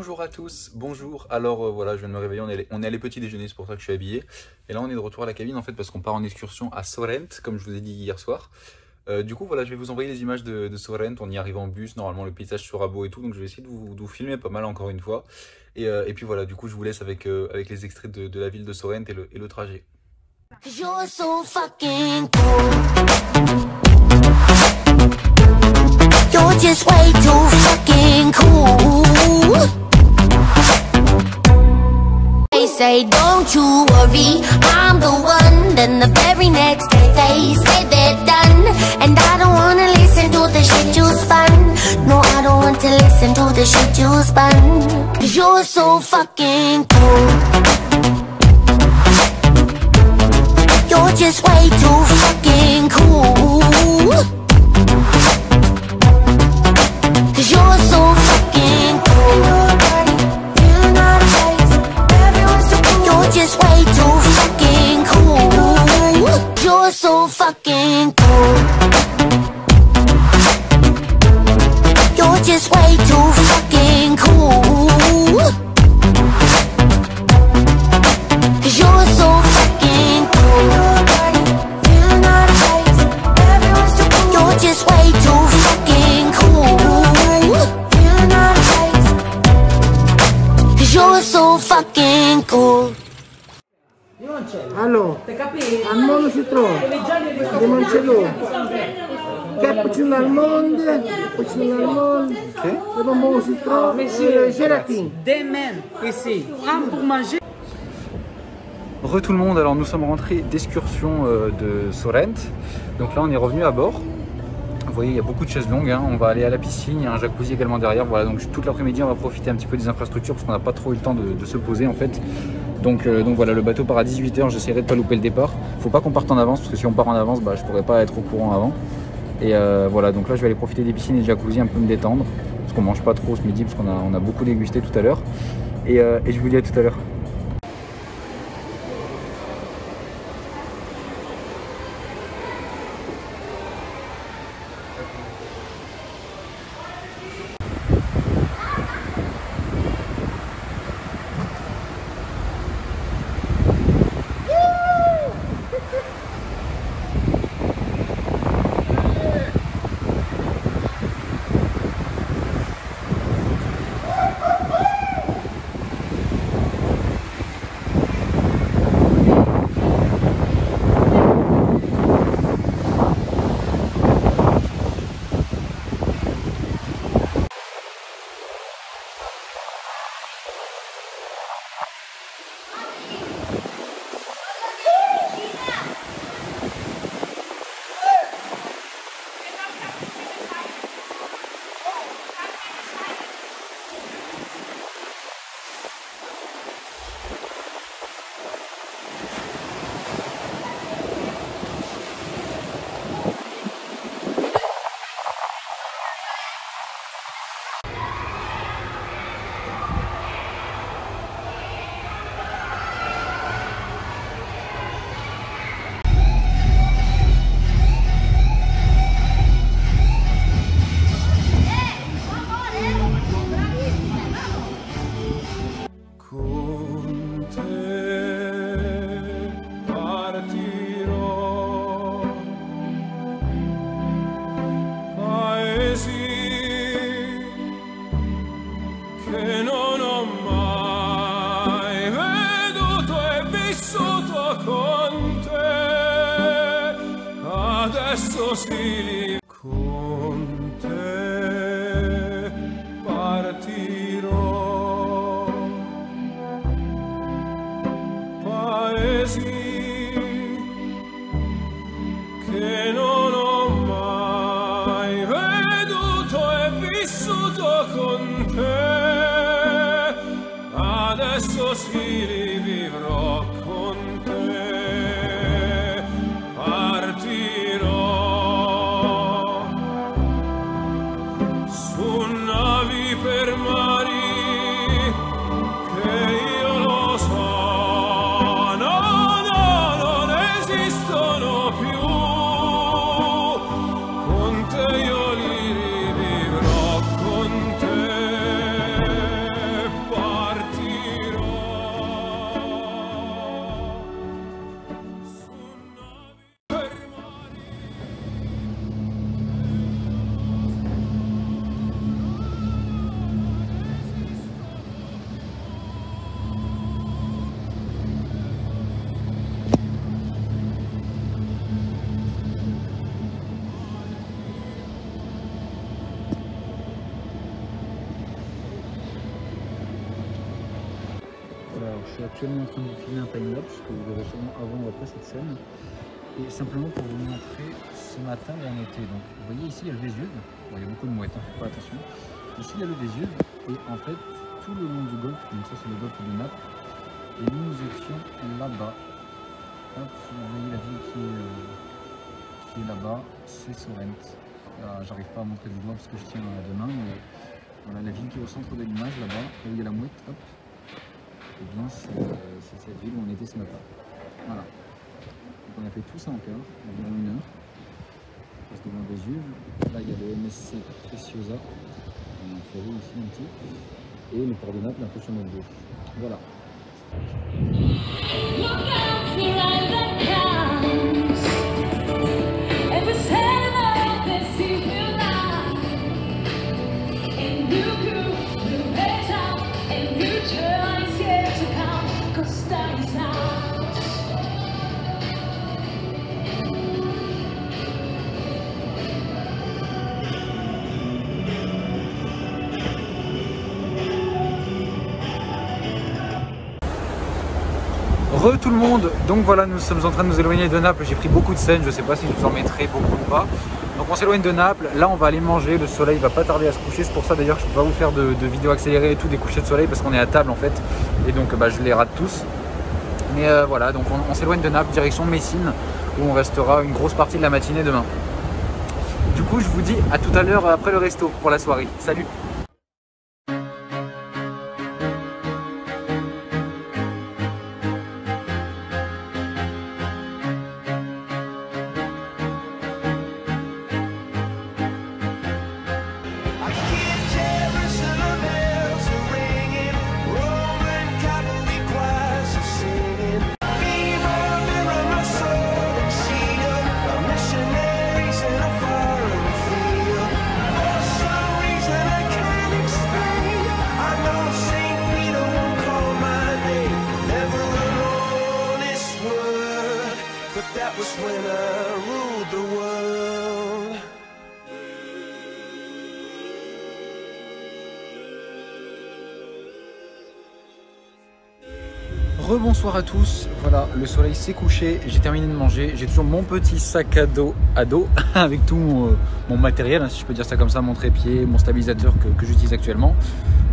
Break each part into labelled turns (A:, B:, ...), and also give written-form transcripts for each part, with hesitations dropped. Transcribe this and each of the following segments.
A: Bonjour à tous, bonjour. Alors voilà, je viens de me réveiller, on est allé petit déjeuner, c'est pour ça que je suis habillé. Et là on est de retour à la cabine en fait parce qu'on part en excursion à Sorrent, comme je vous ai dit hier soir. Du coup voilà, je vais vous envoyer les images de Sorrent, on y arrive en bus, normalement le paysage sera beau et tout, donc je vais essayer de vous filmer pas mal encore une fois. Et puis voilà, du coup je vous laisse avec les extraits de la ville de Sorrent et le trajet.
B: You're so fucking cool. You're just way too fucking cool. They say don't you worry, I'm the one. Then the very next day they say they're done. And I don't wanna listen to the shit you spun. No, I don't want to listen to the shit you spun. 'Cause you're so fucking cool. You're just way too fucking cool. 'Cause you're so fucking cool. You're just way too fucking cool. You're so fucking cool. You're just way too fucking cool. 'Cause you're so fucking cool. You're just way too fucking cool. 'Cause you're so fucking cool.
C: Allora, al mondo si trova limoncello, cappuccino al mondo,
A: Ok.
C: le bonbons si trova, gélatine.
D: Demain, ici, pour manger.
A: Re tout le monde, alors nous sommes rentrés d'excursion de Sorrent. Donc là on est revenu à bord. Vous voyez, il y a beaucoup de chaises longues, hein. On va aller à la piscine, il y a un jacuzzi également derrière. Voilà, donc toute l'après-midi on va profiter un petit peu des infrastructures parce qu'on n'a pas trop eu le temps de se poser en fait. Donc voilà, le bateau part à 18 h, j'essaierai de pas louper le départ. Faut pas qu'on parte en avance parce que si on part en avance, bah, je pourrais pas être au courant avant. Et voilà, donc là je vais aller profiter des piscines et du jacuzzi, un peu me détendre. Parce qu'on mange pas trop ce midi parce qu'on a beaucoup dégusté tout à l'heure. Et je vous dis à tout à l'heure.
E: Adesso sì, con te partirò, paesi che non ho mai veduto e vissuto con te, adesso sì li vivrò con te. Per mari che io lo so, no, non esistono più.
A: actuellement en train de filmer un time-lapse que vous verrez sûrement avant ou après cette scène. Et simplement pour vous montrer ce matin où on était. Donc vous voyez ici il y a le Vésuve. Bon, il y a beaucoup de mouettes, hein, faites pas attention. Ici il y a le Vésuve et en fait tout le long du golfe, donc ça c'est le golfe de Naples. Et nous étions là-bas. Hop, vous voyez la ville qui est là-bas, c'est Sorrente. J'arrive pas à montrer du doigt parce que je tiens à deux mains, mais voilà la ville qui est au centre de l'image là-bas, là où il y a la mouette, hop. Et bien c'est cette ville où on était ce matin. Voilà. Donc on a fait tout ça en quart, environ 1 heure. On passe devant le Vésuve. Là il y a le MSC Preciosa, on a ferry ici un petit. Et le port de Naples un peu sur notre gauche. Voilà. Re tout le monde, donc voilà nous sommes en train de nous éloigner de Naples, j'ai pris beaucoup de scènes, je sais pas si je vous en mettrai beaucoup ou pas. Donc on s'éloigne de Naples, là on va aller manger, le soleil va pas tarder à se coucher, c'est pour ça d'ailleurs que je peux pas vous faire de vidéos accélérées et tout des couchers de soleil parce qu'on est à table en fait, et donc je les rate tous. Mais voilà, donc on s'éloigne de Naples, direction Messine, où on restera une grosse partie de la matinée demain. Du coup je vous dis à tout à l'heure après le resto pour la soirée, salut! Rebonsoir à tous, voilà le soleil s'est couché, j'ai terminé de manger, j'ai toujours mon petit sac à dos avec tout mon matériel, hein, si je peux dire ça comme ça, mon trépied, mon stabilisateur que j'utilise actuellement.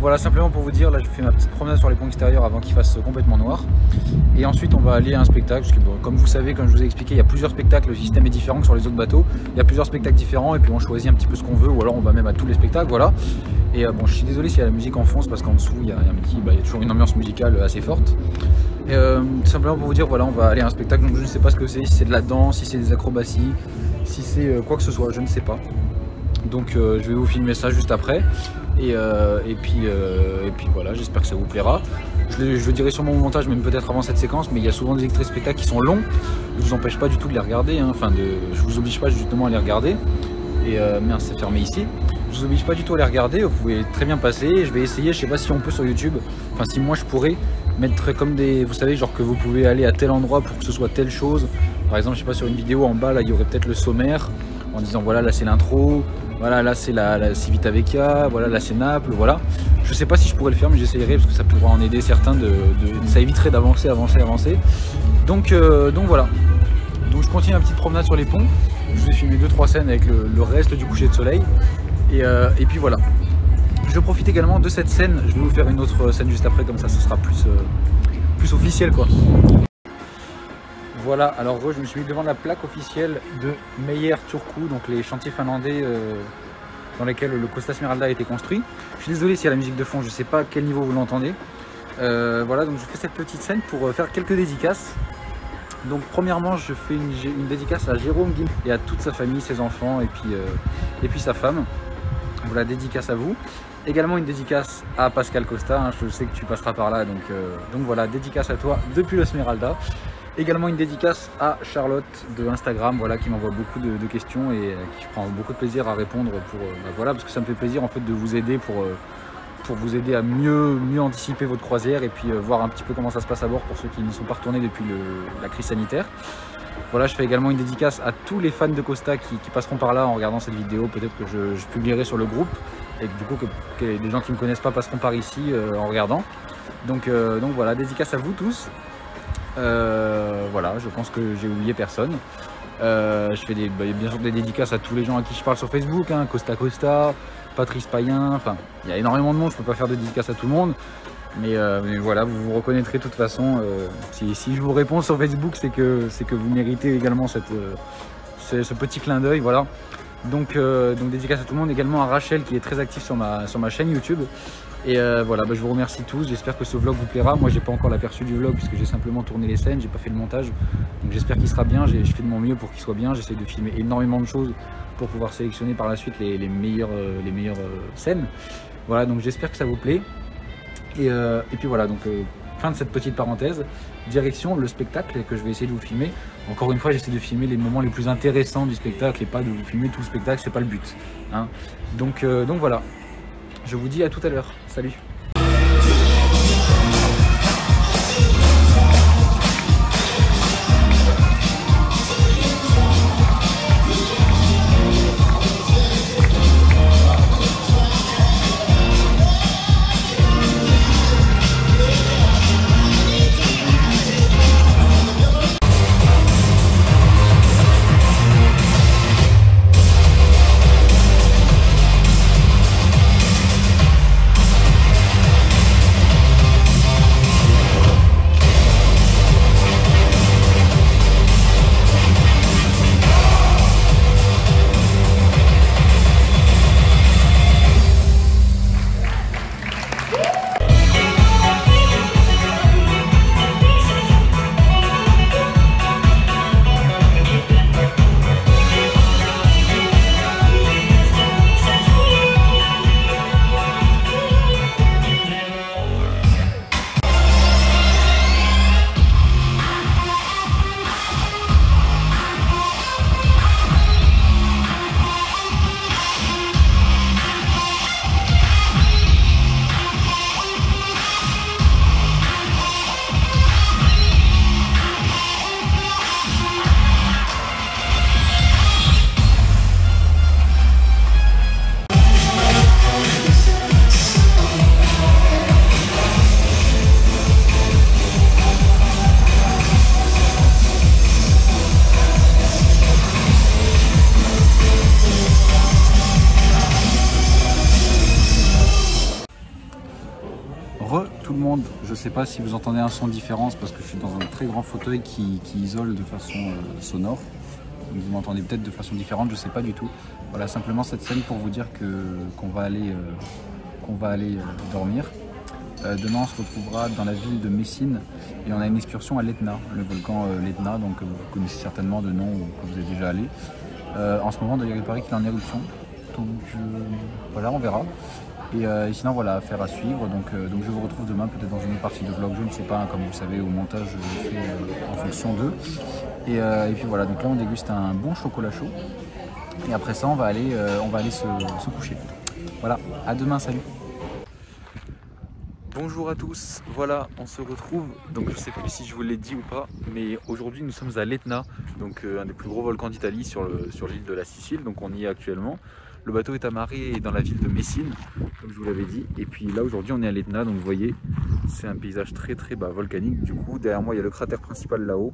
A: Voilà, simplement pour vous dire, là je fais ma petite promenade sur les ponts extérieurs avant qu'il fasse complètement noir. Et ensuite on va aller à un spectacle, parce que bon, comme vous savez, comme je vous ai expliqué, il y a plusieurs spectacles, le système est différent que sur les autres bateaux. Il y a plusieurs spectacles différents et puis on choisit un petit peu ce qu'on veut, ou alors on va même à tous les spectacles, voilà. Et bon, je suis désolé s'il y a la musique en fond, parce qu'en dessous il y a toujours une ambiance musicale assez forte. Et simplement pour vous dire, voilà, on va aller à un spectacle, donc je ne sais pas ce que c'est, si c'est de la danse, si c'est des acrobaties, si c'est quoi que ce soit, je ne sais pas. Donc je vais vous filmer ça juste après. Et puis voilà, j'espère que ça vous plaira. Je le dirai sûrement au montage, même peut-être avant cette séquence, mais il y a souvent des extraits de spectacles qui sont longs. Je vous empêche pas du tout de les regarder, hein. Enfin je vous oblige pas justement à les regarder. Et merde, c'est fermé ici. Je vous oblige pas du tout à les regarder, vous pouvez très bien passer. Je vais essayer, je sais pas si on peut sur YouTube, enfin si moi je pourrais mettre comme des, vous savez, genre que vous pouvez aller à tel endroit pour que ce soit telle chose. Par exemple, je sais pas, sur une vidéo en bas là il y aurait peut-être le sommaire en disant voilà, là c'est l'intro, voilà, là c'est la Civita Vecchia, voilà, là c'est Naples, voilà. Je sais pas si je pourrais le faire, mais j'essayerai parce que ça pourra en aider certains, ça éviterait d'avancer, avancer. Donc voilà. Donc je continue ma petite promenade sur les ponts. Je vous ai filmé 2-3 scènes avec le reste du coucher de soleil. Et puis voilà. Je profite également de cette scène. Je vais vous faire une autre scène juste après, comme ça ce sera plus officiel quoi. Voilà, alors je me suis mis devant la plaque officielle de Meyer Turku, donc les chantiers finlandais dans lesquels le Costa Smeralda a été construit. Je suis désolé s'il y a la musique de fond, je ne sais pas à quel niveau vous l'entendez. Voilà, donc je fais cette petite scène pour faire quelques dédicaces. Donc premièrement, je fais une dédicace à Jérôme Guim et à toute sa famille, ses enfants et puis sa femme. Voilà, dédicace à vous. Également une dédicace à Pascal Costa, hein, je sais que tu passeras par là, donc voilà, dédicace à toi depuis le Smeralda. Également une dédicace à Charlotte de Instagram, voilà, qui m'envoie beaucoup de questions et qui je prends beaucoup de plaisir à répondre voilà, parce que ça me fait plaisir en fait de vous aider pour vous aider à mieux anticiper votre croisière et puis voir un petit peu comment ça se passe à bord pour ceux qui ne sont pas retournés depuis la crise sanitaire. Voilà, je fais également une dédicace à tous les fans de Costa qui passeront par là en regardant cette vidéo. Peut-être que je publierai sur le groupe et que du coup que des gens qui ne me connaissent pas passeront par ici en regardant. Donc voilà, dédicace à vous tous. Voilà, je pense que j'ai oublié personne. Je fais bien sûr des dédicaces à tous les gens à qui je parle sur Facebook, hein, Costa Costa, Patrice Payen, enfin il y a énormément de monde, je peux pas faire de dédicaces à tout le monde. Mais voilà, vous vous reconnaîtrez de toute façon. Si je vous réponds sur Facebook, c'est que vous méritez également ce petit clin d'œil. Voilà. Donc dédicace à tout le monde, également à Rachel qui est très active sur ma chaîne YouTube. Et voilà, je vous remercie tous, j'espère que ce vlog vous plaira. Moi j'ai pas encore l'aperçu du vlog puisque j'ai simplement tourné les scènes, j'ai pas fait le montage. Donc j'espère qu'il sera bien, je fais de mon mieux pour qu'il soit bien. J'essaie de filmer énormément de choses pour pouvoir sélectionner par la suite les meilleures scènes. Voilà, donc j'espère que ça vous plaît. Et puis voilà, donc fin de cette petite parenthèse, direction le spectacle que je vais essayer de vous filmer. Encore une fois, j'essaie de filmer les moments les plus intéressants du spectacle et pas de vous filmer tout le spectacle, c'est pas le but, hein. Donc voilà, je vous dis à tout à l'heure, salut. Tout le monde, je sais pas si vous entendez un son différent, parce que je suis dans un très grand fauteuil qui isole de façon sonore. Donc vous m'entendez peut-être de façon différente, je sais pas du tout. Voilà, simplement cette scène pour vous dire qu'on va aller dormir. Demain on se retrouvera dans la ville de Messine et on a une excursion à l'Etna, le volcan l'Etna, donc vous connaissez certainement de nom ou que vous êtes déjà allé. En ce moment d'ailleurs il paraît qu'il est en éruption, donc voilà, on verra. Et sinon voilà, affaire à suivre, donc je vous retrouve demain peut-être dans une autre partie de vlog, je ne sais pas, hein, comme vous le savez au montage je fais en fonction d'eux. Et puis voilà, donc là on déguste un bon chocolat chaud et après ça on va aller se coucher. Voilà, à demain, salut. Bonjour à tous, voilà on se retrouve, donc je sais plus si je vous l'ai dit ou pas, mais aujourd'hui nous sommes à l'Etna, donc un des plus gros volcans d'Italie sur l'île de la Sicile, donc on y est actuellement. Le bateau est amarré dans la ville de Messine, comme je vous l'avais dit. Et puis là aujourd'hui on est à l'Etna, donc vous voyez c'est un paysage très volcanique. Du coup derrière moi il y a le cratère principal là-haut.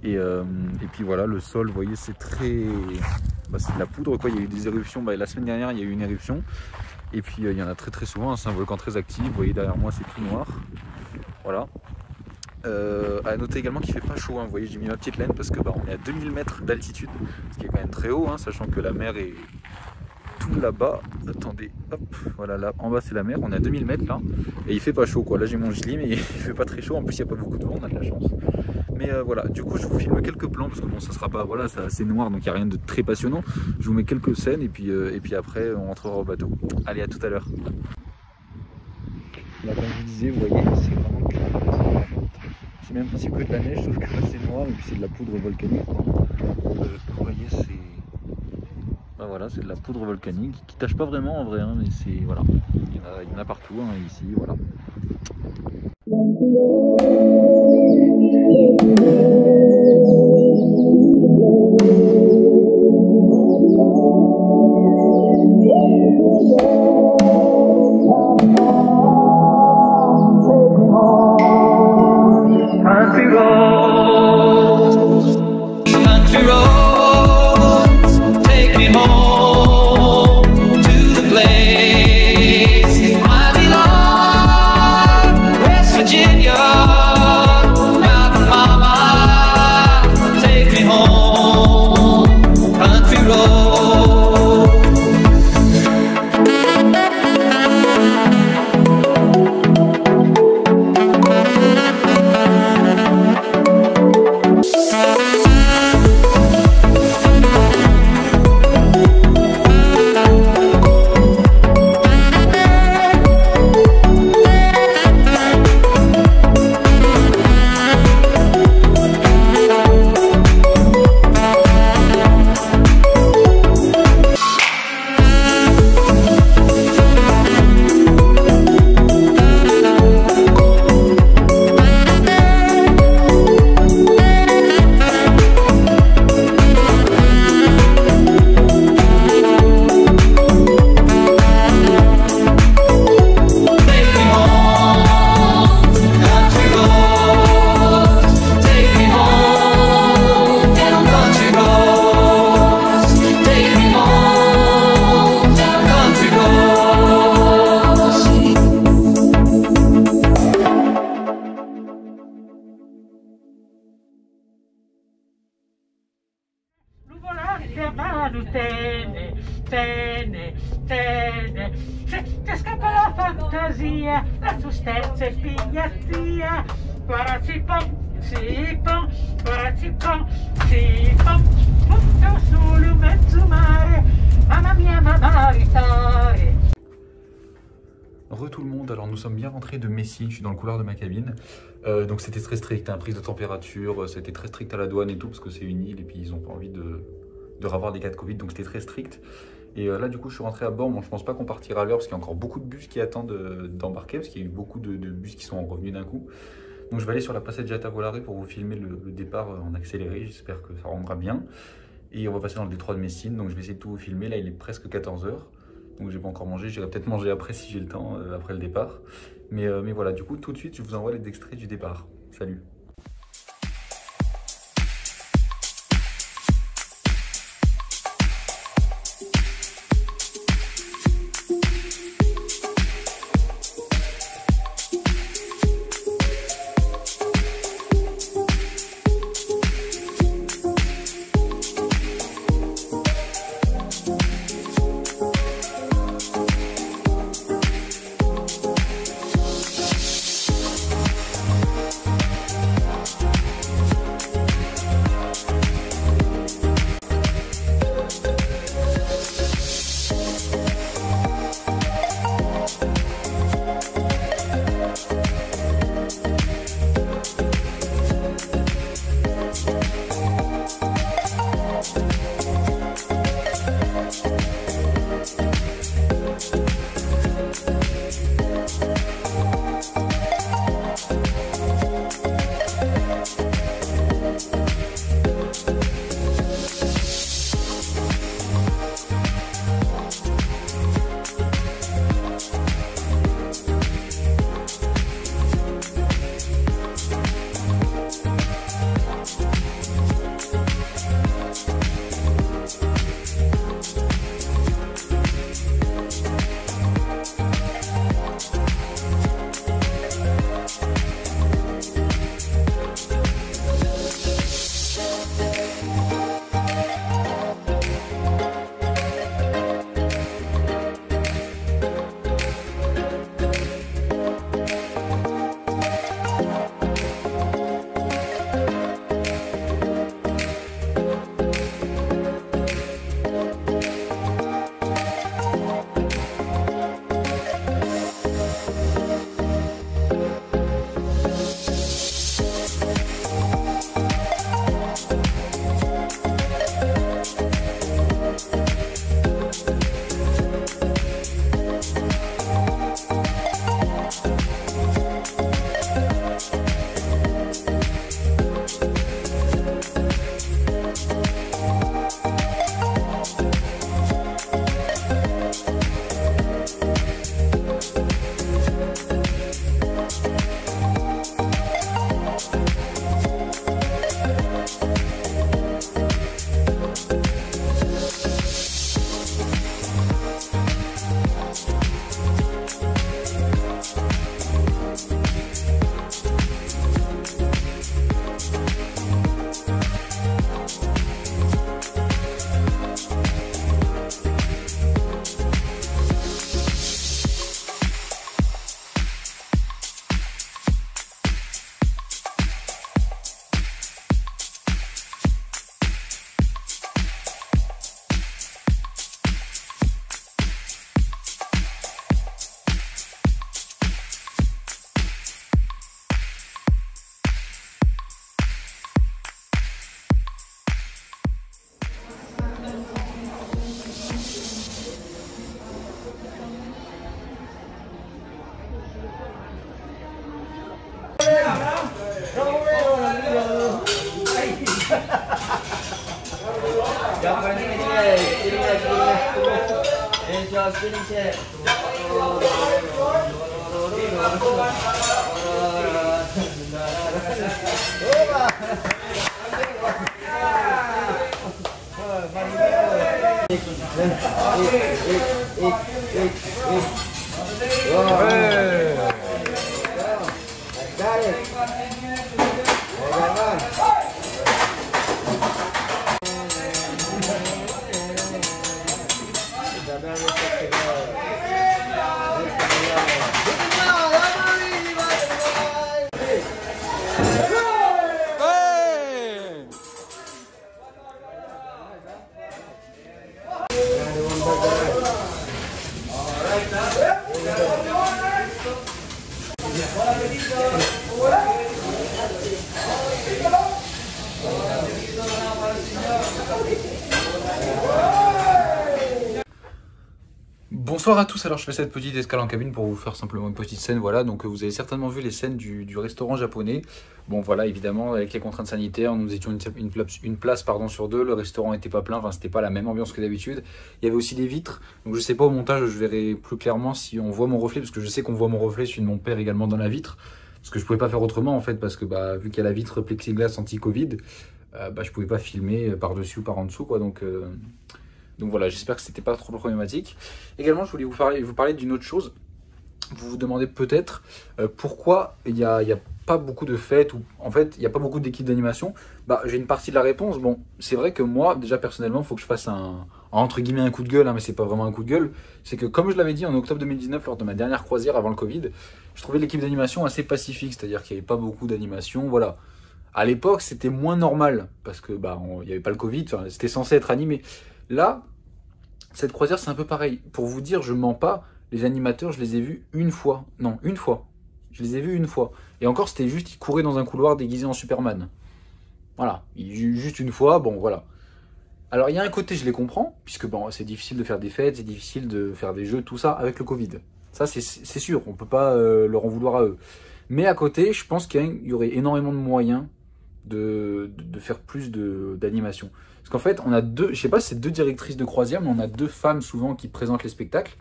A: Et puis voilà, le sol, vous voyez c'est très... c'est de la poudre quoi, il y a eu des éruptions, la semaine dernière il y a eu une éruption. Et puis il y en a très souvent, hein. C'est un volcan très actif, vous voyez derrière moi c'est tout noir. Voilà. À noter également qu'il fait pas chaud, hein. Vous voyez j'ai mis ma petite laine parce que on est à 2000 mètres d'altitude, ce qui est quand même très haut, hein, sachant que la mer est tout là-bas. Attendez, hop, voilà, là en bas c'est la mer, on est à 2000 mètres là, et il fait pas chaud quoi. Là j'ai mon gilet mais il fait pas très chaud, en plus il n'y a pas beaucoup de vent, on a de la chance. Mais voilà, du coup je vous filme quelques plans parce que bon ça sera pas, voilà, c'est assez noir donc il n'y a rien de très passionnant. Je vous mets quelques scènes et puis après on rentrera au bateau. Allez, à tout à l'heure. Là comme je vous disais, vous voyez c'est vraiment clair. C'est le même principe que de la neige sauf que là c'est noir et puis c'est de la poudre volcanique quoi. Vous voyez c'est... voilà, c'est de la poudre volcanique qui tâche pas vraiment en vrai, hein, mais c'est... voilà, il y en a partout, hein, ici, voilà.
D: mia mano, tiene, se ti scappa la fantasia, la tristezza è pigliatia, guarda si pom, punto sul mezzo mare, mamma mia, mamma ritare.
A: Re tout le monde, alors nous sommes bien rentrés de Messie, je suis dans le couloir de ma cabine, donc c'était très strict, hein, prise de température, c'était très strict à la douane et tout, parce que c'est une île et puis ils n'ont pas envie de ravoir des cas de Covid, donc c'était très strict. Et là du coup je suis rentré à bord, bon je pense pas qu'on partira à l'heure, parce qu'il y a encore beaucoup de bus qui attendent d'embarquer, parce qu'il y a eu beaucoup de bus qui sont revenus d'un coup. Donc je vais aller sur la Passeggiata Volare pour vous filmer le départ en accéléré, j'espère que ça rendra bien. Et on va passer dans le détroit de Messine, donc je vais essayer de tout vous filmer, là il est presque 14 h. Donc j'ai pas encore mangé, j'irai peut-être manger après si j'ai le temps, après le départ. Mais voilà, du coup tout de suite je vous envoie les extraits du départ. Salut! Bonsoir à tous, alors je fais cette petite escale en cabine pour vous faire simplement une petite scène, voilà, donc vous avez certainement vu les scènes du restaurant japonais. Bon voilà, évidemment, avec les contraintes sanitaires, nous étions une place sur deux, le restaurant n'était pas plein, enfin c'était pas la même ambiance que d'habitude. Il y avait aussi des vitres, donc je sais pas au montage, je verrai plus clairement si on voit mon reflet, parce que je sais qu'on voit mon reflet, celui de mon père également dans la vitre, parce que je pouvais pas faire autrement en fait, parce que vu qu'il y a la vitre plexiglas anti-Covid, je pouvais pas filmer par-dessus ou par en dessous, quoi, donc voilà, j'espère que c'était pas trop problématique. Également, je voulais vous parler d'une autre chose. Vous vous demandez peut-être pourquoi il n'y a pas beaucoup de fêtes, ou en fait, il n'y a pas beaucoup d'équipes d'animation. J'ai une partie de la réponse. Bon, c'est vrai que moi, déjà personnellement, il faut que je fasse entre guillemets un coup de gueule, mais c'est pas vraiment un coup de gueule. C'est que, comme je l'avais dit en octobre 2019, lors de ma dernière croisière avant le Covid, je trouvais l'équipe d'animation assez pacifique, c'est-à-dire qu'il n'y avait pas beaucoup d'animation, voilà. À l'époque, c'était moins normal, parce que il n'y avait pas le Covid, c'était censé être animé. Là, cette croisière, c'est un peu pareil. Pour vous dire, je mens pas, les animateurs, je les ai vus une fois. Non, une fois. Je les ai vus une fois. Et encore, c'était juste, ils couraient dans un couloir déguisé en Superman. Voilà. Juste une fois, bon, voilà. Alors, il y a un côté, je les comprends, puisque c'est difficile de faire des fêtes, c'est difficile de faire des jeux, tout ça, avec le Covid. Ça, c'est sûr, on peut pas leur en vouloir à eux. Mais à côté, je pense qu'il y aurait énormément de moyens de faire plus d'animation. Parce qu'en fait, on a deux, je sais pas si c'est deux directrices de croisière, mais on a deux femmes souvent qui présentent les spectacles.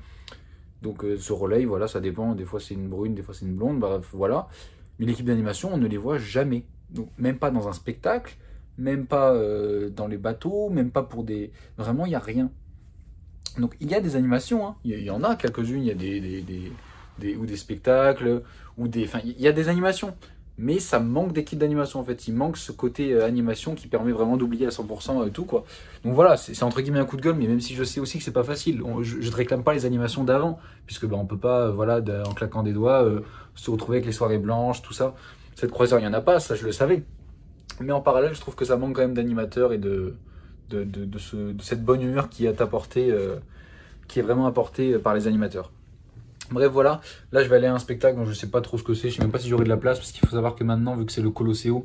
A: Donc ce relais, voilà, ça dépend, des fois c'est une brune, des fois c'est une blonde, bref, voilà. Mais l'équipe d'animation, on ne les voit jamais. Donc même pas dans un spectacle, même pas dans les bateaux, même pas pour des... Vraiment, il n'y a rien. Donc il y a des animations, hein. Il y en a quelques-unes, il y a des spectacles, enfin, il y a des animations. Mais ça manque d'équipe d'animation en fait, il manque ce côté animation qui permet vraiment d'oublier à 100% tout, quoi. Donc voilà, c'est entre guillemets un coup de gueule, mais même si je sais aussi que c'est pas facile, je ne réclame pas les animations d'avant, puisque on peut pas, voilà, en claquant des doigts, se retrouver avec les soirées blanches, tout ça. Cette croisière, il n'y en a pas, ça je le savais. Mais en parallèle, je trouve que ça manque quand même d'animateurs et de cette bonne humeur qui est apportée, qui est vraiment apportée par les animateurs. Bref, voilà, là je vais aller à un spectacle dont je sais pas trop ce que c'est, je sais même pas si j'aurai de la place, parce qu'il faut savoir que maintenant, vu que c'est le Colosseo,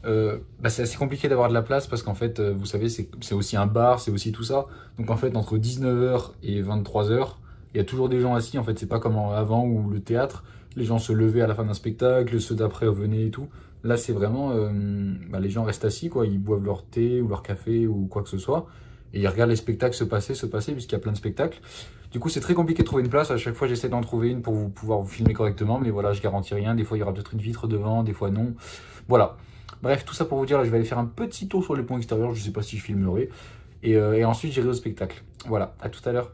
A: c'est assez compliqué d'avoir de la place, parce qu'en fait, vous savez, c'est aussi un bar, c'est aussi tout ça. Donc en fait, entre 19h et 23h, il y a toujours des gens assis, en fait, c'est pas comme avant où le théâtre, les gens se levaient à la fin d'un spectacle, ceux d'après venaient et tout. Là, c'est vraiment, les gens restent assis, quoi, ils boivent leur thé ou leur café ou quoi que ce soit, et ils regardent les spectacles se passer, puisqu'il y a plein de spectacles. Du coup, c'est très compliqué de trouver une place. À chaque fois, j'essaie d'en trouver une pour pouvoir vous filmer correctement. Mais voilà, je garantis rien. Des fois, il y aura peut-être une vitre devant, des fois non. Voilà. Bref, tout ça pour vous dire, là, je vais aller faire un petit tour sur les ponts extérieurs. Je ne sais pas si je filmerai. Et ensuite, j'irai au spectacle. Voilà, à tout à l'heure.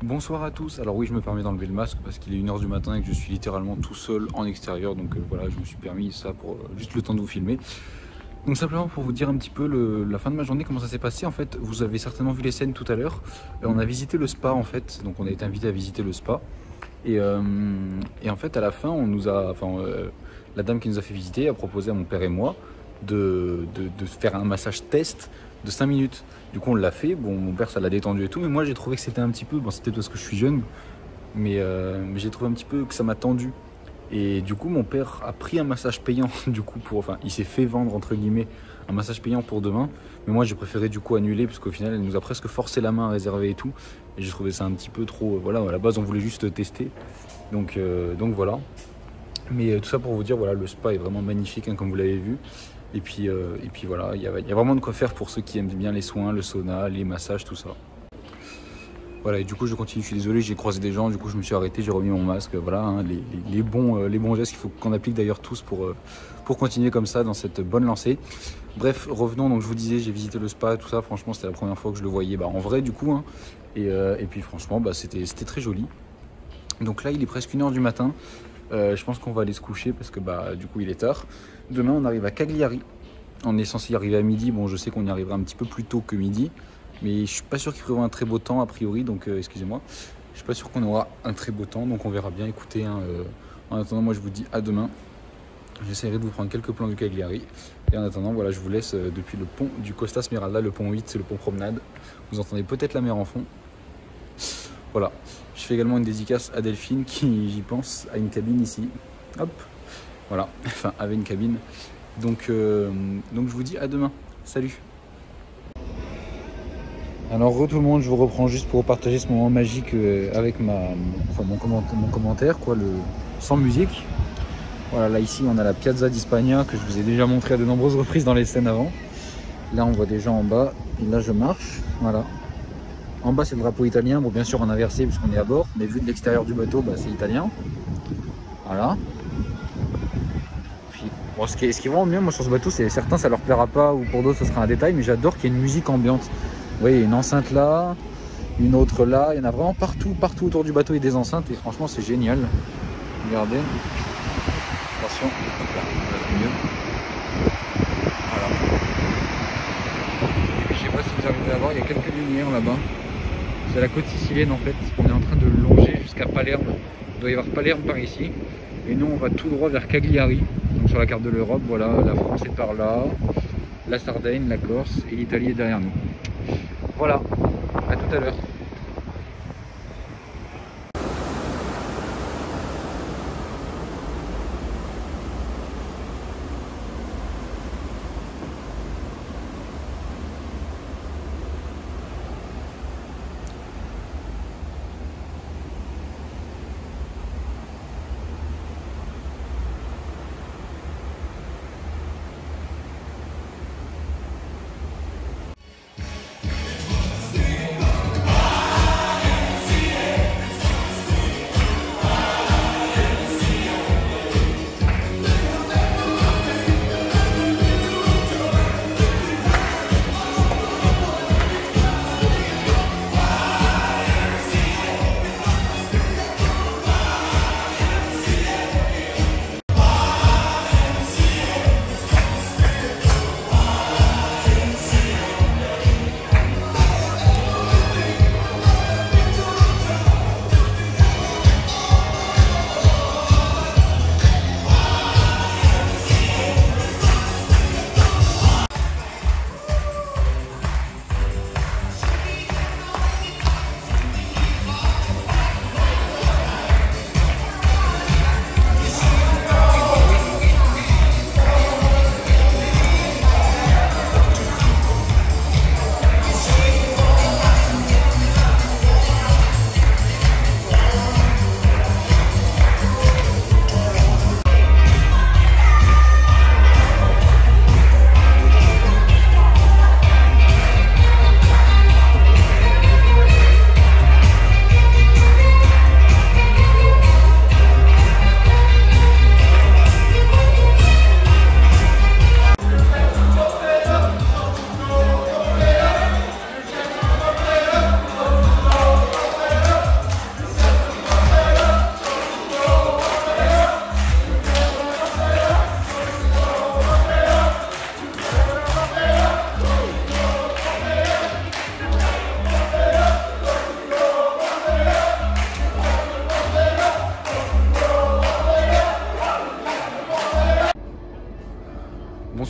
A: Bonsoir à tous. Alors oui, je me permets d'enlever le masque parce qu'il est 1h du matin et que je suis littéralement tout seul en extérieur. Donc voilà, je me suis permis ça pour juste le temps de vous filmer. Donc simplement pour vous dire un petit peu la fin de ma journée, comment ça s'est passé. En fait, vous avez certainement vu les scènes tout à l'heure. On a visité le spa en fait. Donc on a été invité à visiter le spa. Et en fait, à la fin, on nous a, la dame qui nous a fait visiter a proposé à mon père et moi de faire un massage test de 5 minutes. Du coup on l'a fait, bon mon père ça l'a détendu et tout, mais moi j'ai trouvé que c'était un petit peu, bon c'était parce que je suis jeune, mais j'ai trouvé un petit peu que ça m'a tendu. Et du coup mon père a pris un massage payant du coup il s'est fait vendre entre guillemets un massage payant pour demain, mais moi j'ai préféré du coup annuler parce qu'au final elle nous a presque forcé la main à réserver et tout, et j'ai trouvé ça un petit peu trop, voilà, à la base on voulait juste tester, donc voilà. Mais tout ça pour vous dire, voilà, le spa est vraiment magnifique hein, comme vous l'avez vu. Et puis voilà, il y a vraiment de quoi faire pour ceux qui aiment bien les soins, le sauna, les massages, tout ça. Voilà, et du coup je continue, je suis désolé, j'ai croisé des gens, du coup je me suis arrêté, j'ai remis mon masque, voilà, hein, les bons gestes qu'il faut qu'on applique d'ailleurs tous pour continuer comme ça dans cette bonne lancée. Bref, revenons, donc je vous disais, j'ai visité le spa, tout ça, franchement c'était la première fois que je le voyais en vrai du coup, hein, et puis franchement c'était très joli. Donc là il est presque 1h du matin. Je pense qu'on va aller se coucher parce que du coup il est tard. Demain on arrive à Cagliari. On est censé y arriver à midi. Bon, je sais qu'on y arrivera un petit peu plus tôt que midi, mais je suis pas sûr qu'il fera un très beau temps a priori, donc excusez-moi. Je suis pas sûr qu'on aura un très beau temps, donc on verra bien. Écoutez, hein, en attendant moi je vous dis à demain. J'essaierai de vous prendre quelques plans du Cagliari. Et en attendant, voilà, je vous laisse depuis le pont du Costa Smeralda, le pont 8, c'est le pont promenade. Vous entendez peut-être la mer en fond. Voilà. Je fais également une dédicace à Delphine qui, j'y pense, a une cabine ici. Hop, voilà, enfin avait une cabine. Donc je vous dis à demain. Salut. Alors tout le monde, je vous reprends juste pour partager ce moment magique avec mon commentaire, quoi, sans musique. Voilà, là ici on a la Piazza d'Ispagna que je vous ai déjà montré à de nombreuses reprises dans les scènes avant. Là on voit des gens en bas et là je marche, voilà. En bas c'est le drapeau italien, bon bien sûr en inversé puisqu'on est à bord, mais vu de l'extérieur du bateau c'est italien. Voilà. Puis, bon, ce qui est vraiment bien moi sur ce bateau, c'est certains ça leur plaira pas ou pour d'autres ce sera un détail, mais j'adore qu'il y ait une musique ambiante. Vous voyez, une enceinte là, une autre là, il y en a vraiment partout autour du bateau et des enceintes et franchement c'est génial. Regardez. Attention, voilà, mieux. Voilà. Et puis je sais pas si vous arrivez à voir, il y a quelques lumières là-bas. C'est la côte sicilienne en fait, on est en train de longer jusqu'à Palerme. Il doit y avoir Palerme par ici. Et nous on va tout droit vers Cagliari. Donc sur la carte de l'Europe, voilà, la France est par là, la Sardaigne, la Corse et l'Italie est derrière nous. Voilà, à tout à l'heure.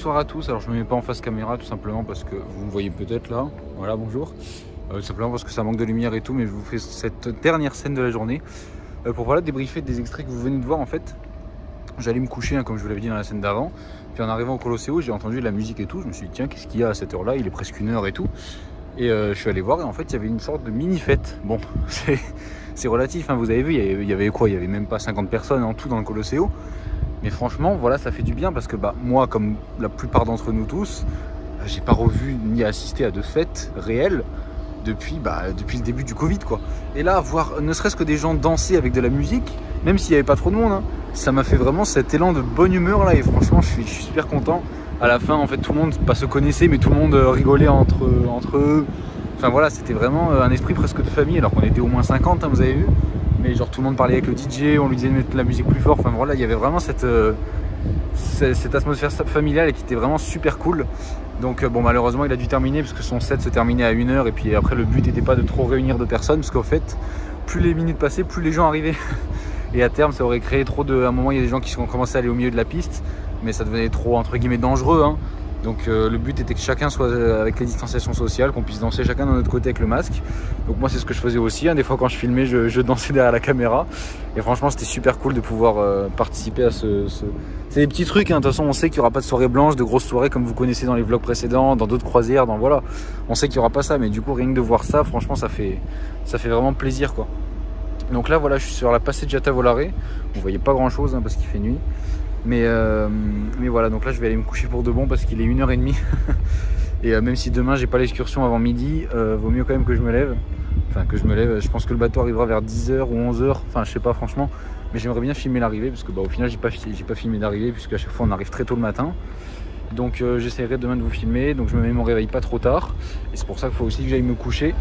A: bonsoir à tous. Alors je me mets pas en face caméra tout simplement parce que vous me voyez peut-être là. Voilà, bonjour. Tout simplement parce que ça manque de lumière et tout, mais je vous fais cette dernière scène de la journée pour voilà débriefer des extraits que vous venez de voir en fait. J'allais me coucher hein, comme je vous l'avais dit dans la scène d'avant. Puis en arrivant au Colosseo, j'ai entendu de la musique et tout. Je me suis dit tiens, qu'est-ce qu'il y a à cette heure-là? Il est presque 1h et tout. Et je suis allé voir et en fait il y avait une sorte de mini-fête. Bon, c'est relatif, hein, vous avez vu, il y avait quoi? Il y avait même pas 50 personnes en tout dans le Colosseo. Mais franchement, voilà, ça fait du bien parce que bah, moi, comme la plupart d'entre nous tous, j'ai pas revu ni assisté à de fêtes réelles depuis le début du Covid, quoi. Et là, voir ne serait-ce que des gens danser avec de la musique, même s'il n'y avait pas trop de monde, hein, ça m'a fait vraiment cet élan de bonne humeur là. Et franchement, je suis super content. À la fin, en fait, tout le monde, pas se connaissait, mais tout le monde rigolait entre eux. Enfin voilà, c'était vraiment un esprit presque de famille, alors qu'on était au moins 50, hein, vous avez vu. Mais genre tout le monde parlait avec le DJ, on lui disait de mettre la musique plus fort. Enfin voilà, il y avait vraiment cette atmosphère familiale qui était vraiment super cool. Donc bon, malheureusement il a dû terminer parce que son set se terminait à 1h. Et puis après le but n'était pas de trop réunir de personnes, parce qu'en fait plus les minutes passaient, plus les gens arrivaient. Et à terme ça aurait créé trop de... À un moment il y a des gens qui ont commencé à aller au milieu de la piste, mais ça devenait trop entre guillemets dangereux, hein. Donc le but était que chacun soit avec les distanciations sociales, qu'on puisse danser chacun de notre côté avec le masque. Donc moi c'est ce que je faisais aussi, hein. Des fois quand je filmais je dansais derrière la caméra. Et franchement c'était super cool de pouvoir participer à C'est des petits trucs, hein. De toute façon on sait qu'il n'y aura pas de soirée blanche, de grosses soirées comme vous connaissez dans les vlogs précédents, dans d'autres croisières, voilà. On sait qu'il n'y aura pas ça, mais du coup rien que de voir ça, franchement ça fait vraiment plaisir, quoi. Donc là voilà, je suis sur la Passeggiata Volare. Vous voyez pas grand chose, hein, parce qu'il fait nuit. Mais voilà, donc là je vais aller me coucher pour de bon parce qu'il est 1h30. Et même si demain j'ai pas l'excursion avant midi, vaut mieux quand même que je me lève. Enfin que je me lève, je pense que le bateau arrivera vers 10h ou 11h, enfin je sais pas franchement. Mais j'aimerais bien filmer l'arrivée parce que bah, au final j'ai pas filmé d'arrivée puisque à chaque fois on arrive très tôt le matin. Donc j'essaierai demain de vous filmer, donc je me mets mon réveil pas trop tard. Et c'est pour ça qu'il faut aussi que j'aille me coucher.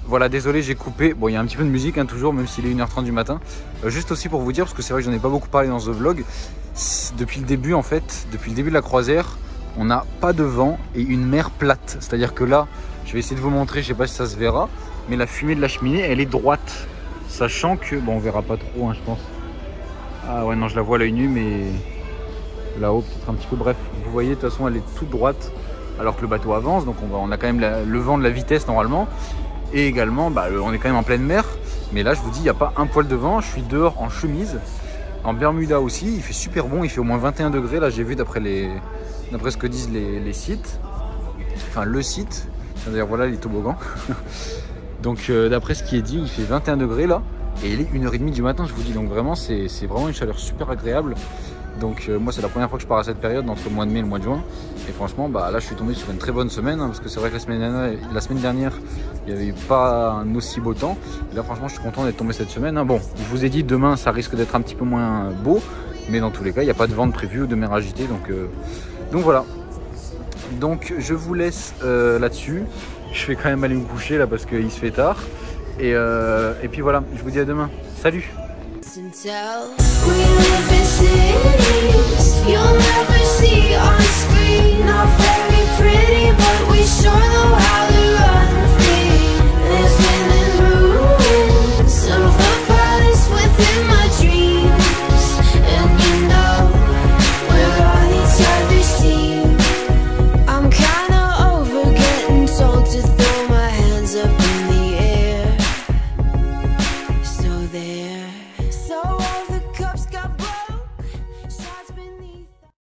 A: Voilà, désolé, j'ai coupé. Bon, il y a un petit peu de musique, hein, toujours, même s'il est 1h30 du matin. Juste aussi pour vous dire, parce que c'est vrai que j'en ai pas beaucoup parlé dans ce vlog. Depuis le début, en fait, depuis le début de la croisière, on n'a pas de vent et une mer plate. C'est-à-dire que là, je vais essayer de vous montrer, je sais pas si ça se verra, mais la fumée de la cheminée, elle est droite. Sachant que, bon, on verra pas trop, hein, je pense. Ah ouais, non, je la vois à l'œil nu, mais là-haut, peut-être un petit peu. Bref, vous voyez, de toute façon, elle est toute droite, alors que le bateau avance. Donc on a quand même le vent de la vitesse normalement. Et également, bah, on est quand même en pleine mer. Mais là, je vous dis, il n'y a pas un poil de vent. Je suis dehors en chemise, en Bermuda aussi. Il fait super bon, il fait au moins 21 degrés. Là, j'ai vu d'après ce que disent les sites. Enfin, le site. D'ailleurs, voilà les toboggans. Donc, d'après ce qui est dit, il fait 21 degrés là. Et il est 1h30 du matin, je vous dis. Donc, vraiment, c'est vraiment une chaleur super agréable. Donc moi c'est la première fois que je pars à cette période, entre le mois de mai et le mois de juin. Et franchement bah, là je suis tombé sur une très bonne semaine, hein, parce que c'est vrai que la semaine dernière il n'y avait pas un aussi beau temps. Et là franchement je suis content d'être tombé cette semaine, hein. Bon, je vous ai dit demain ça risque d'être un petit peu moins beau, mais dans tous les cas il n'y a pas de vent de prévu ou de mer agitée. Donc voilà. Donc je vous laisse là-dessus. Je vais quand même aller me coucher là parce qu'il se fait tard. Et puis voilà, je vous dis à demain. Salut!
B: We live in cities you'll never see us.